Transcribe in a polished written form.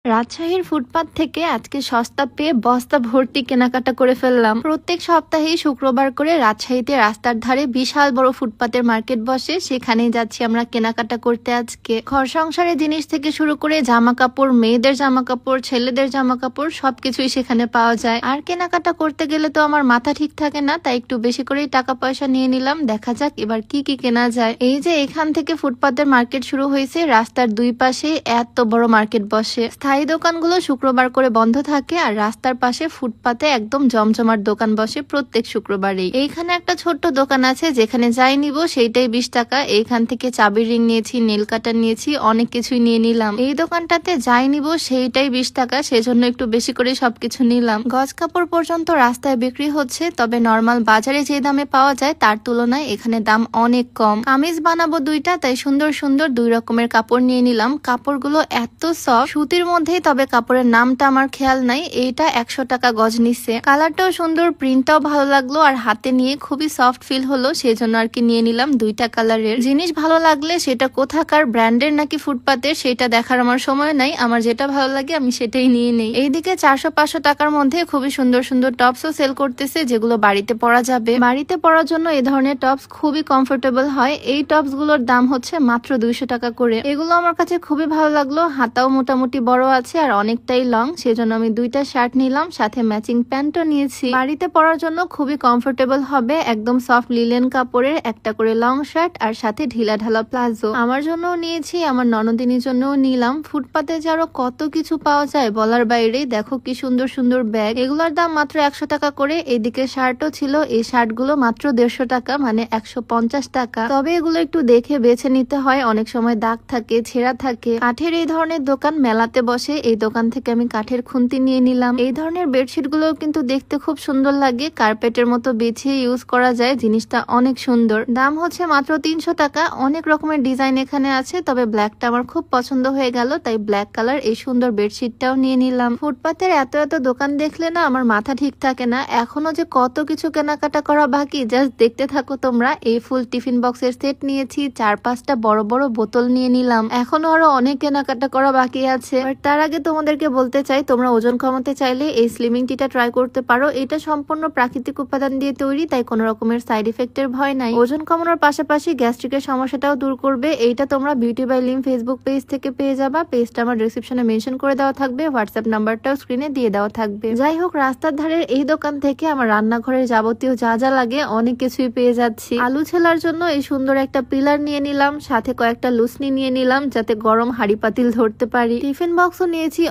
রাজশাহীর ফুটপাত থেকে আজকে সস্তা পেয়ে বস্তা ভর্তি কেনাকাটা করে ফেললাম। প্রত্যেক সপ্তাহেই শুক্রবার করে রাজশাহীতে রাস্তার ধারে বিশাল বড় ফুটপাতের মার্কেট বসে, সেখানেই যাচ্ছি আমরা কেনাকাটা করতে। আজকে ঘর সংসারের জিনিস থেকে শুরু করে জামা কাপড়, মেয়েদের জামা কাপড়, ছেলেদের জামা কাপড় সবকিছুই সেখানে পাওয়া যায়। আর কেনাকাটা করতে গেলে তো আমার মাথা ঠিক থাকে না, তাই একটু বেশি করেই টাকা পয়সা নিয়ে নিলাম। দেখা যাক এবার কি কি কেনা যায়। এই যে এখান থেকে ফুটপাতের মার্কেট শুরু হয়েছে, রাস্তার দুই পাশে এত বড় মার্কেট বসে। স্থায়ী দোকানগুলো শুক্রবার করে বন্ধ থাকে, আর রাস্তার পাশে ফুটপাতে একদম জমজমার দোকান বসে প্রত্যেক শুক্রবারেই। এইখানে একটা ছোট্ট দোকান আছে, যেখানে যাই নিব সেইটাই 20 টাকা। এইখান থেকে চাবির রিং নিয়েছি, নেল কাটার নিয়েছি, অনেক কিছুই নিয়ে নিলাম। এই দোকানটাতে যাই নিব সেইটাই 20 টাকা, সেজন্য একটু বেশি করে সবকিছু নিলাম। গজ কাপড় পর্যন্ত রাস্তায় বিক্রি হচ্ছে, তবে নর্মাল বাজারে যে দামে পাওয়া যায় তার তুলনায় এখানে দাম অনেক কম। কামিজ বানাবো দুইটা, তাই সুন্দর সুন্দর 2 রকমের কাপড় নিয়ে নিলাম। কাপড়গুলো এত সফট, সুতির মধ্যেই, তবে কাপড়ের নামটা আমার খেয়াল নাই। এইটা 100 টাকা গজ নিচ্ছে। কালারটাও সুন্দর, প্রিন্টটাও ভালো লাগলো, আর হাতে নিয়ে খুবই সফট ফিল হলো, সেই জন্য আর কি নিয়ে নিলাম 2টা কালারের। জিনিস ভালো লাগলে সেটা কোথাকার ব্র্যান্ডের নাকি ফুটপাতের সেটা দেখার আমার সময় নাই, আমার যেটা ভালো লাগে আমি সেটাই নিয়ে নেই। এইদিকে 400-500 টাকার মধ্যে খুবই সুন্দর সুন্দর টপসও সেল করতেছে, যেগুলো বাড়িতে পরা যাবে। বাড়িতে পরার জন্য এই ধরনের টপস খুবই কমফোর্টেবল হয়। এই টপস গুলোর দাম হচ্ছে মাত্র 200 টাকা করে। এগুলো আমার কাছে খুবই ভালো লাগলো, হাতাও মোটামুটি বড় আছে আর অনেকটাই লং, সেজন্য আমি 2টা শার্ট নিলাম, সাথে ম্যাচিং প্যান্টও নিয়েছি। বাড়িতে পরার জন্য খুবই কমফোর্টেবল হবে, একদম সফট লিলেন কাপড়ের একটা করে লং শার্ট, আর সাথে ঢিলা ঢালা প্লাজো। আমার জন্যও নিয়েছি, আমার ননদিনীর জন্যও নিলাম। ফুটপাতে যারো কত কিছু পাওয়া যায় বলার বাইরে। দেখো কি সুন্দর সুন্দর ব্যাগ, এগুলোর দাম মাত্র 100 টাকা করে। এদিকে শার্টও ছিল, এই শার্টগুলো মাত্র 150 টাকা, মানে 150 টাকা। তবে এগুলো একটু দেখে বেছে নিতে হয়, অনেক সময় দাগ থাকে, ছেঁড়া থাকে। কাঠের এই ধরনের দোকান মেলাতে বসে, এই দোকান থেকে আমি কাঠের খুন্তি নিয়ে নিলাম। এই ধরনের বেডশিট গুলো কিন্তু দেখতে খুব সুন্দর লাগে, কার্পেটের মতো বিছিয়ে ইউজ করা যায়, জিনিসটা অনেক সুন্দর। দাম হচ্ছে মাত্র 300 টাকা। অনেক রকমের ডিজাইন এখানে আছে, তবে ব্ল্যাকটা আমার খুব পছন্দ হয়ে গেল, তাই ব্ল্যাক কালার এই সুন্দর বেডশিটটাও নিয়ে নিলাম। ফুটপাতের এত এত দোকান দেখলে না আমার মাথা ঠিক থাকে না, এখনো যে কত কিছু কেনাকাটা করা বাকি, জাস্ট দেখতে থাকো তোমরা। এই ফুল টিফিন বক্সের সেট নিয়েছি, 4-5টা বড় বড় বোতল নিয়ে নিলাম। এখনো আরো অনেক কেনাকাটা করা বাকি আছে। তার আগে তোমাদেরকে বলতে চাই, তোমরা ওজন কমাতে চাইলে এই স্লিমিং টিটা ট্রাই করতে পারো। এটা সম্পূর্ণ প্রাকৃতিক উপাদান দিয়ে তৈরি, তাই কোনো রকমের সাইড ইফেক্টের ভয় নাই। ওজন কমানোর পাশাপাশি গ্যাস্ট্রিকের সমস্যাটাও দূর করবে। এইটা তোমরা beauty by Lim Facebook page থেকে পেয়ে যাবা। পেজটা আমার ডেসক্রিপশনে মেনশন করে দেওয়া থাকবে, হোয়াটসঅ্যাপ নাম্বারটাও স্ক্রিনে দিয়ে দেওয়া থাকবে। যাই হোক, রাস্তার ধারের এই দোকান থেকে আমার রান্নাঘরের যাবতীয় যা যা লাগে অনেক কিছুই পেয়ে যাচ্ছি। আলু ছেলার জন্য এই সুন্দর একটা পিলার নিয়ে নিলাম, সাথে কয়েকটা লুসনি নিয়ে নিলাম, যাতে গরম হাঁড়ি পাতিল ধরতে পারি। টিফিন বক্সও নিয়েছি।